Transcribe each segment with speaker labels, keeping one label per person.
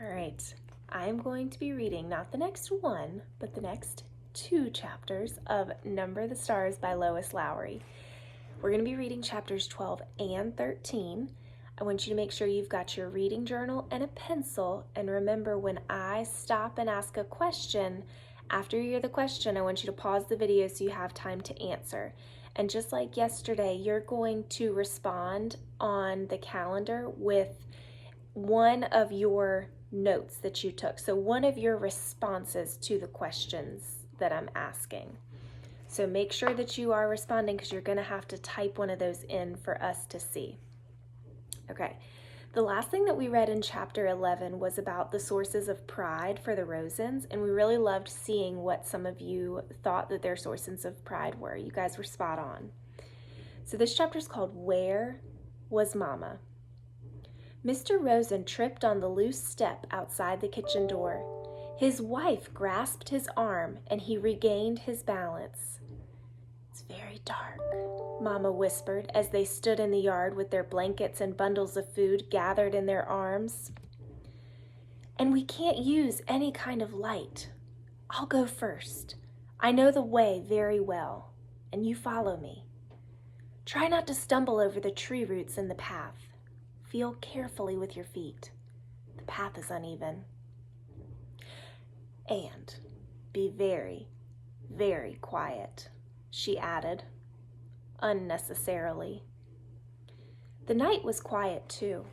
Speaker 1: All right, I'm going to be reading not the next one, but the next 2 chapters of Number the Stars by Lois Lowry. We're going to be reading chapters 12 and 13. I want you to make sure you've got your reading journal and a pencil, and remember, when I stop and ask a question, after you hear the question, I want you to pause the video so you have time to answer. And just like yesterday, you're going to respond on the calendar with one of your notes that you took. So one of your responses to the questions that I'm asking. So make sure that you are responding because you're going to have to type one of those in for us to see. Okay, the last thing that we read in chapter 11 was about the sources of pride for the Rosens, and we really loved seeing what some of you thought that their sources of pride were. You guys were spot on. So this chapter is called Where Was Mama? Mr. Rosen tripped on the loose step outside the kitchen door. His wife grasped his arm and he regained his balance. "It's very dark," Mama whispered as they stood in the yard with their blankets and bundles of food gathered in their arms. "And we can't use any kind of light. I'll go first. I know the way very well, and you follow me. Try not to stumble over the tree roots in the path. Feel carefully with your feet. The path is uneven. And be very, very quiet," she added, unnecessarily. The night was quiet too.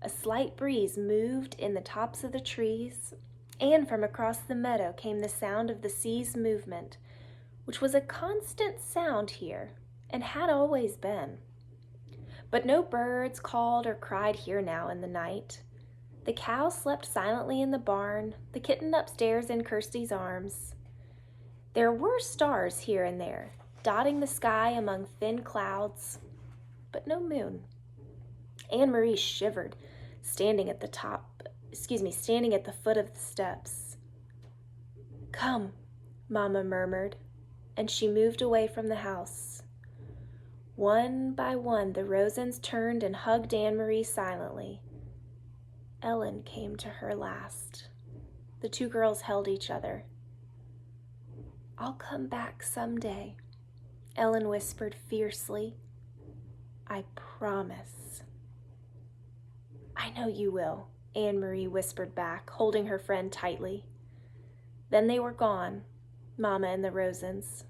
Speaker 1: A slight breeze moved in the tops of the trees, and from across the meadow came the sound of the sea's movement, which was a constant sound here and had always been. But no birds called or cried here now in the night. The cow slept silently in the barn, the kitten upstairs in Kirsty's arms. There were stars here and there, dotting the sky among thin clouds, but no moon. Anne-Marie shivered, standing at the foot of the steps. "Come," Mama murmured, and she moved away from the house. One by one, the Rosens turned and hugged Anne-Marie silently. Ellen came to her last. The 2 girls held each other. "I'll come back someday," Ellen whispered fiercely. "I promise." "I know you will," Anne-Marie whispered back, holding her friend tightly. Then they were gone, Mama and the Rosens.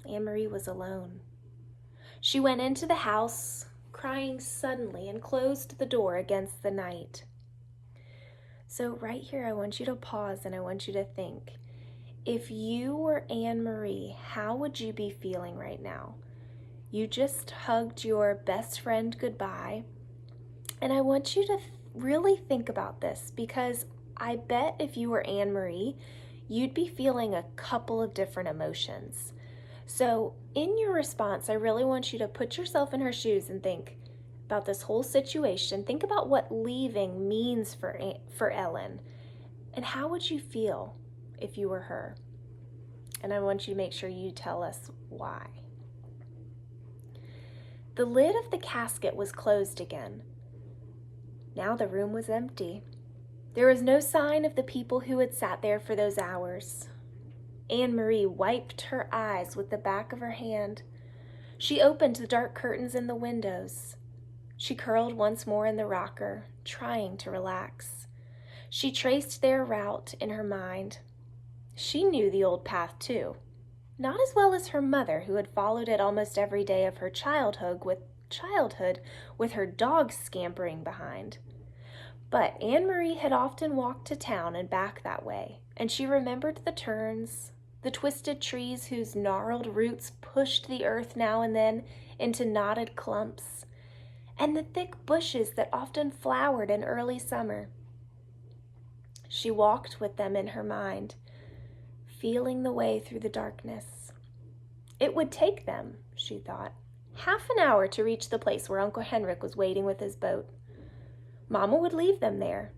Speaker 1: Anne-Marie was alone. She went into the house, crying suddenly, and closed the door against the night. So right here, I want you to pause and I want you to think. If you were Anne-Marie, how would you be feeling right now? You just hugged your best friend goodbye, and I want you to really think about this, because I bet if you were Anne-Marie, you'd be feeling a couple of different emotions. So in your response, I really want you to put yourself in her shoes and think about this whole situation. Think about what leaving means for Ellen, and how would you feel if you were her? And I want you to make sure you tell us why. The lid of the casket was closed again. Now the room was empty. There was no sign of the people who had sat there for those hours. Anne-Marie wiped her eyes with the back of her hand. She opened the dark curtains in the windows. She curled once more in the rocker, trying to relax. She traced their route in her mind. She knew the old path too, not as well as her mother, who had followed it almost every day of her childhood with her dogs scampering behind. But Anne-Marie had often walked to town and back that way, and she remembered the turns, the twisted trees whose gnarled roots pushed the earth now and then into knotted clumps, and the thick bushes that often flowered in early summer. She walked with them in her mind, feeling the way through the darkness. It would take them, she thought, half an hour to reach the place where Uncle Henrik was waiting with his boat. Mama would leave them there,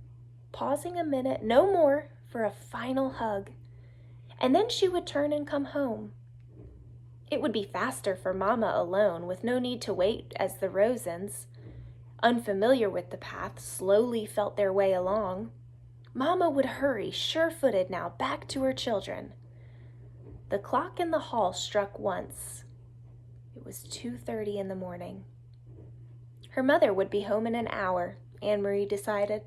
Speaker 1: pausing a minute, no more, for a final hug, and then she would turn and come home. It would be faster for Mama alone, with no need to wait as the Rosens, unfamiliar with the path, slowly felt their way along. Mama would hurry, sure-footed now, back to her children. The clock in the hall struck once. It was 2:30 in the morning. Her mother would be home in an hour, Anne-Marie decided.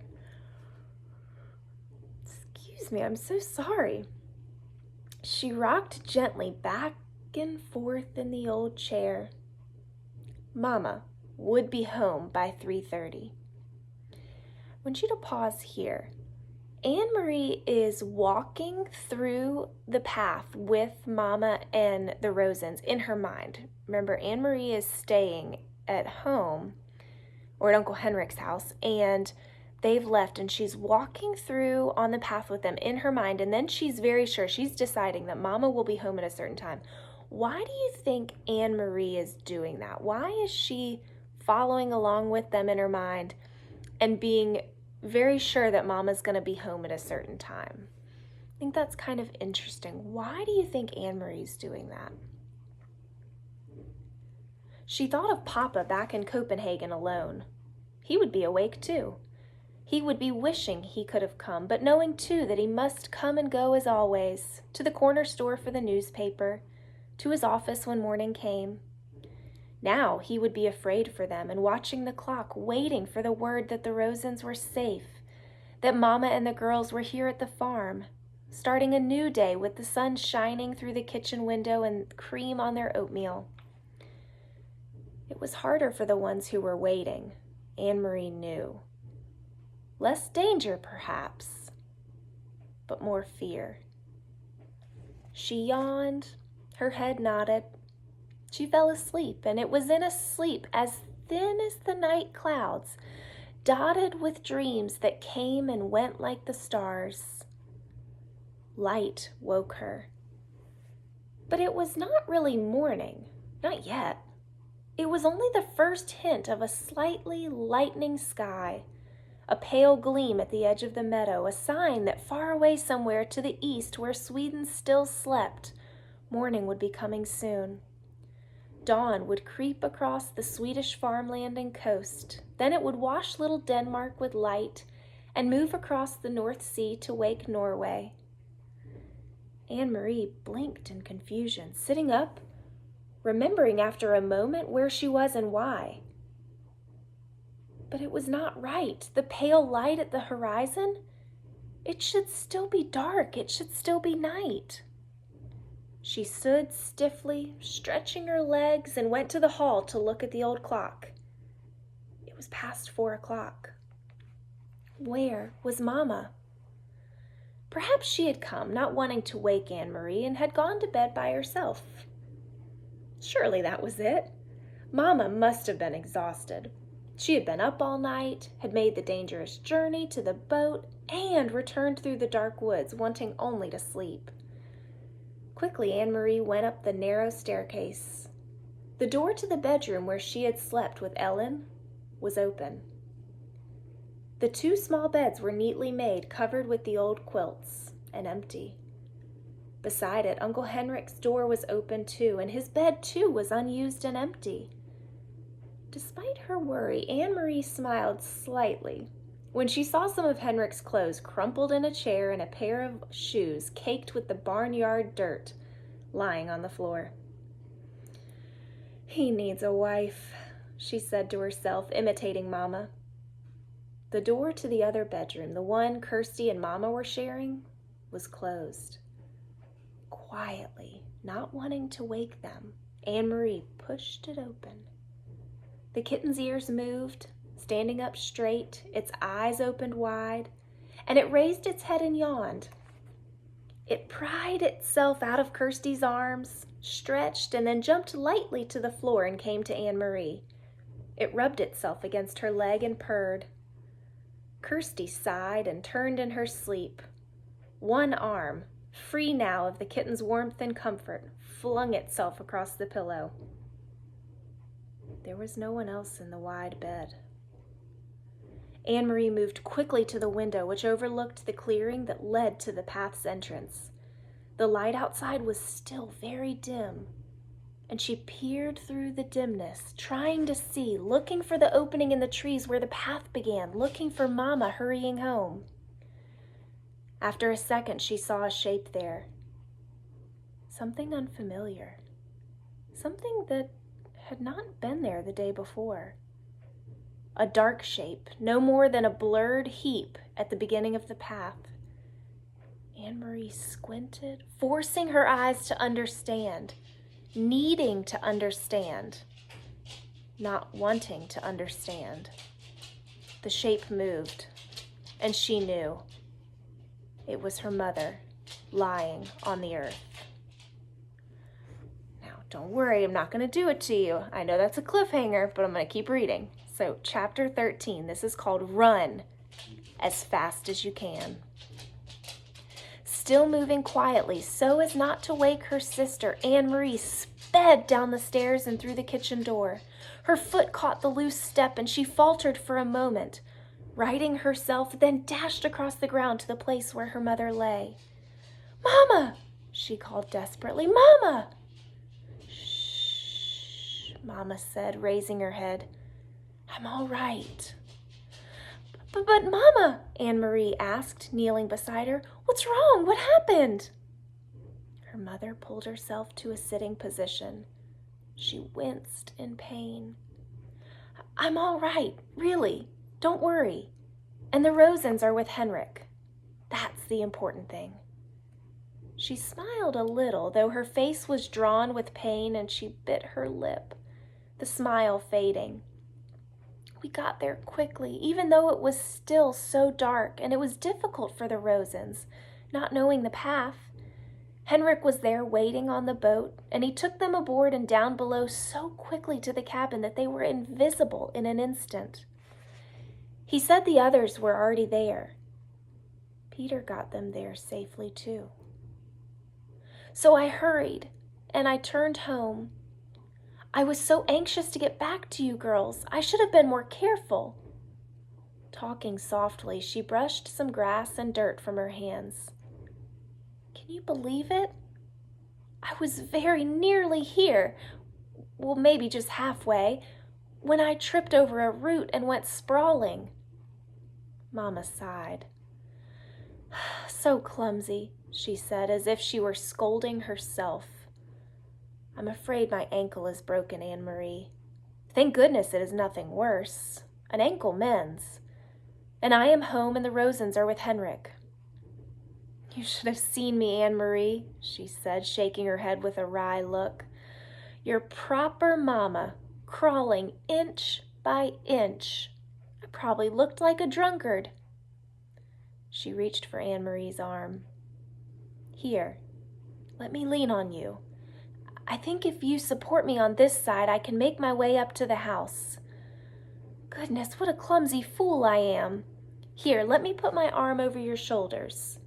Speaker 1: Excuse me, I'm so sorry. She rocked gently back and forth in the old chair. Mama would be home by 3:30. I want you to pause here. Anne-Marie is walking through the path with Mama and the Rosens in her mind. Remember, Anne-Marie is staying at home or at Uncle Henrik's house, and they've left, and she's walking through on the path with them in her mind, and then she's very sure, she's deciding that Mama will be home at a certain time. Why do you think Anne-Marie is doing that? Why is she following along with them in her mind and being very sure that Mama's going to be home at a certain time? I think that's kind of interesting. Why do you think Anne-Marie's doing that? She thought of Papa back in Copenhagen alone. He would be awake too. He would be wishing he could have come, but knowing too that he must come and go as always, to the corner store for the newspaper, to his office when morning came. Now he would be afraid for them and watching the clock, waiting for the word that the Rosens were safe, that Mama and the girls were here at the farm, starting a new day with the sun shining through the kitchen window and cream on their oatmeal. It was harder for the ones who were waiting, Anne-Marie knew. Less danger, perhaps, but more fear. She yawned, her head nodded. She fell asleep, and it was in a sleep as thin as the night clouds, dotted with dreams that came and went like the stars. Light woke her. But it was not really morning, not yet. It was only the first hint of a slightly lightening sky, a pale gleam at the edge of the meadow, a sign that far away somewhere to the east where Sweden still slept, morning would be coming soon. Dawn would creep across the Swedish farmland and coast. Then it would wash little Denmark with light and move across the North Sea to wake Norway. Anne-Marie blinked in confusion, sitting up, remembering after a moment where she was and why. But it was not right. The pale light at the horizon, it should still be dark. It should still be night. She stood stiffly, stretching her legs, and went to the hall to look at the old clock. It was past 4 o'clock. Where was Mama? Perhaps she had come, not wanting to wake Anne-Marie, and had gone to bed by herself. Surely that was it. Mama must have been exhausted. She had been up all night, had made the dangerous journey to the boat, and returned through the dark woods, wanting only to sleep. Quickly, Anne-Marie went up the narrow staircase. The door to the bedroom where she had slept with Ellen was open. The 2 small beds were neatly made, covered with the old quilts, and empty. Beside it, Uncle Henrik's door was open too, and his bed too was unused and empty. Despite her worry, Anne-Marie smiled slightly when she saw some of Henrik's clothes crumpled in a chair and a pair of shoes caked with the barnyard dirt lying on the floor. "He needs a wife," she said to herself, imitating Mama. The door to the other bedroom, the one Kirsty and Mama were sharing, was closed. Quietly, not wanting to wake them, Anne-Marie pushed it open. The kitten's ears moved, standing up straight, its eyes opened wide, and it raised its head and yawned. It pried itself out of Kirsty's arms, stretched, and then jumped lightly to the floor and came to Anne-Marie. It rubbed itself against her leg and purred. Kirsty sighed and turned in her sleep. One arm, free now of the kitten's warmth and comfort, flung itself across the pillow. There was no one else in the wide bed. Anne-Marie moved quickly to the window which overlooked the clearing that led to the path's entrance. The light outside was still very dim, and she peered through the dimness, trying to see, looking for the opening in the trees where the path began, looking for Mama hurrying home. After a second, she saw a shape there. Something unfamiliar. Something that had not been there the day before. A dark shape, no more than a blurred heap at the beginning of the path. Anne-Marie squinted, forcing her eyes to understand, needing to understand, not wanting to understand. The shape moved, and she knew. It was her mother, lying on the earth. Now, don't worry, I'm not going to do it to you. I know that's a cliffhanger, but I'm going to keep reading. So, chapter 13, this is called Run as Fast as You Can. Still moving quietly so as not to wake her sister, Anne-Marie sped down the stairs and through the kitchen door. Her foot caught the loose step and she faltered for a moment, righting herself, then dashed across the ground to the place where her mother lay. "Mama!" she called desperately. "Mama!" "Shh," Mama said, raising her head. "I'm all right." But Mama," Anne-Marie asked, kneeling beside her, "what's wrong? What happened?" Her mother pulled herself to a sitting position. She winced in pain. "I'm all right, really. Don't worry. And the Rosens are with Henrik. That's the important thing." She smiled a little, though her face was drawn with pain and she bit her lip, the smile fading. "We got there quickly, even though it was still so dark, and it was difficult for the Rosens, not knowing the path. Henrik was there waiting on the boat, and he took them aboard and down below so quickly to the cabin that they were invisible in an instant. He said the others were already there. Peter got them there safely too. So I hurried, and I turned home. I was so anxious to get back to you girls. I should have been more careful." Talking softly, she brushed some grass and dirt from her hands. "Can you believe it? I was very nearly here, well, maybe just halfway, when I tripped over a root and went sprawling." Mama sighed. "So clumsy," she said, as if she were scolding herself. "I'm afraid my ankle is broken, Anne-Marie. Thank goodness it is nothing worse. An ankle mends. And I am home and the Rosens are with Henrik." "You should have seen me, Anne-Marie," she said, shaking her head with a wry look. "Your proper mama, crawling inch by inch. I probably looked like a drunkard." She reached for Anne-Marie's arm. "Here, let me lean on you. I think if you support me on this side, I can make my way up to the house. Goodness, what a clumsy fool I am. Here, let me put my arm over your shoulders.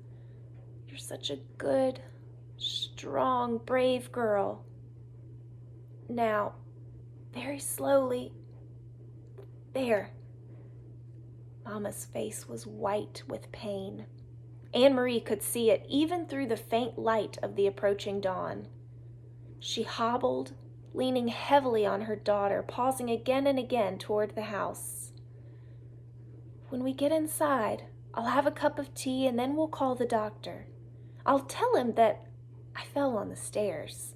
Speaker 1: You're such a good, strong, brave girl. Now, very slowly. There." Mama's face was white with pain. Anne-Marie could see it even through the faint light of the approaching dawn. She hobbled, leaning heavily on her daughter, pausing again and again toward the house. "When we get inside, I'll have a cup of tea and then we'll call the doctor. I'll tell him that I fell on the stairs.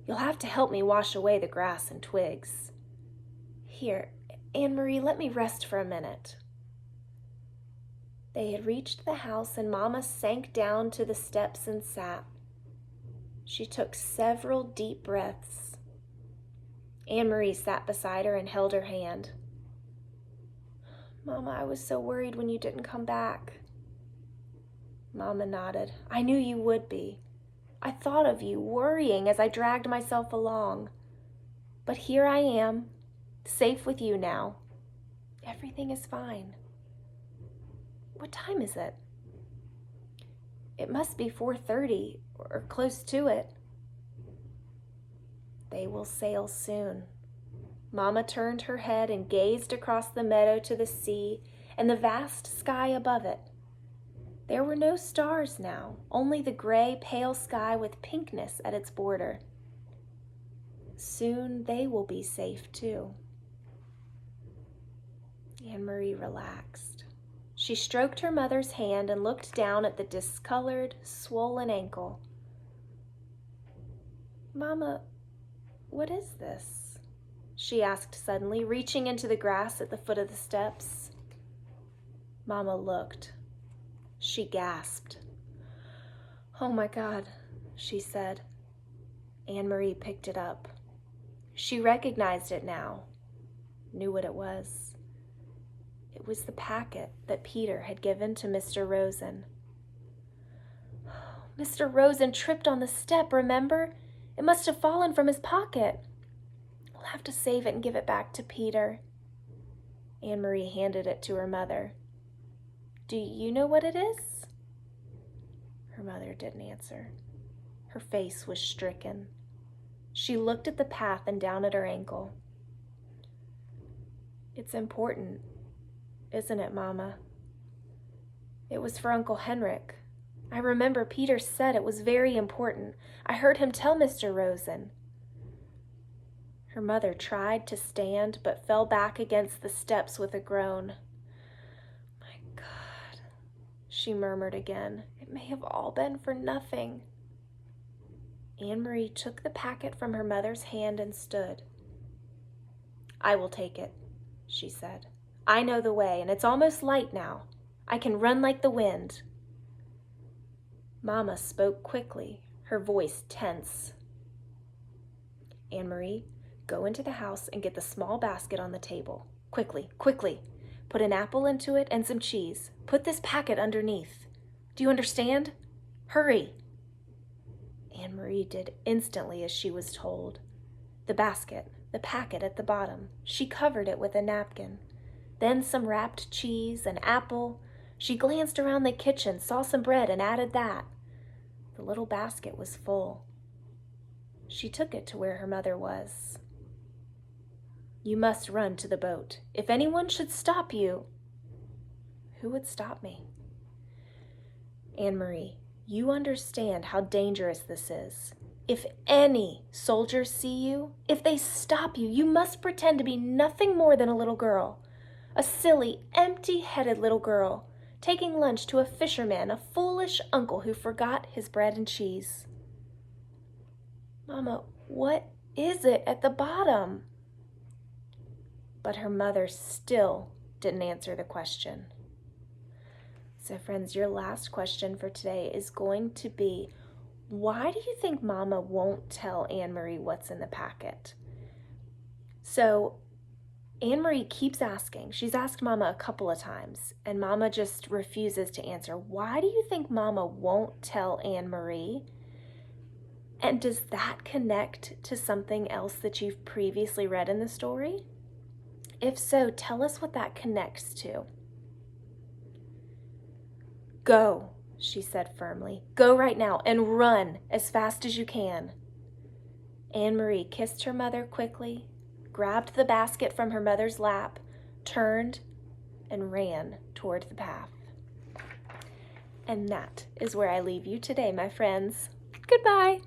Speaker 1: You'll have to help me wash away the grass and twigs. Here, Anne-Marie, let me rest for a minute." They had reached the house and Mama sank down to the steps and sat. She took several deep breaths. Anne-Marie sat beside her and held her hand. "Mama, I was so worried when you didn't come back." Mama nodded. "I knew you would be. I thought of you, worrying as I dragged myself along. But here I am, safe with you now. Everything is fine. What time is it?" "It must be 4:30, or close to it." "They will sail soon." Mama turned her head and gazed across the meadow to the sea and the vast sky above it. There were no stars now, only the gray, pale sky with pinkness at its border. Soon they will be safe too. Anne-Marie relaxed. She stroked her mother's hand and looked down at the discolored, swollen ankle. "Mama, what is this?" she asked suddenly, reaching into the grass at the foot of the steps. Mama looked. She gasped. "Oh my God," she said. Anne-Marie picked it up. She recognized it now, knew what it was. It was the packet that Peter had given to Mr. Rosen. "Mr. Rosen tripped on the step, remember? It must have fallen from his pocket. We'll have to save it and give it back to Peter." Anne-Marie handed it to her mother. "Do you know what it is?" Her mother didn't answer. Her face was stricken. She looked at the path and down at her ankle. "It's important, isn't it, Mama? It was for Uncle Henrik. I remember Peter said it was very important. I heard him tell Mr. Rosen." Her mother tried to stand but fell back against the steps with a groan. "My God," she murmured again. "It may have all been for nothing." Anne-Marie took the packet from her mother's hand and stood. "I will take it," she said. "I know the way, and it's almost light now. I can run like the wind." Mama spoke quickly, her voice tense. "Anne-Marie, go into the house and get the small basket on the table. Quickly, quickly. Put an apple into it and some cheese. Put this packet underneath. Do you understand? Hurry." Anne-Marie did instantly as she was told. The basket, the packet at the bottom, she covered it with a napkin. Then some wrapped cheese, an apple. She glanced around the kitchen, saw some bread, and added that. The little basket was full. She took it to where her mother was. "You must run to the boat. If anyone should stop you—" "Who would stop me?" "Anne-Marie, you understand how dangerous this is. If any soldiers see you, if they stop you, you must pretend to be nothing more than a little girl. A silly, empty-headed little girl, taking lunch to a fisherman, a foolish uncle who forgot his bread and cheese." "Mama, what is it at the bottom?" But her mother still didn't answer the question. So friends, your last question for today is going to be, why do you think Mama won't tell Anne-Marie what's in the packet? So Anne-Marie keeps asking. She's asked Mama a couple of times, and Mama just refuses to answer. Why do you think Mama won't tell Anne-Marie? And does that connect to something else that you've previously read in the story? If so, tell us what that connects to. "Go," she said firmly. "Go right now and run as fast as you can." Anne-Marie kissed her mother quickly, grabbed the basket from her mother's lap, turned, and ran toward the path. And that is where I leave you today, my friends. Goodbye.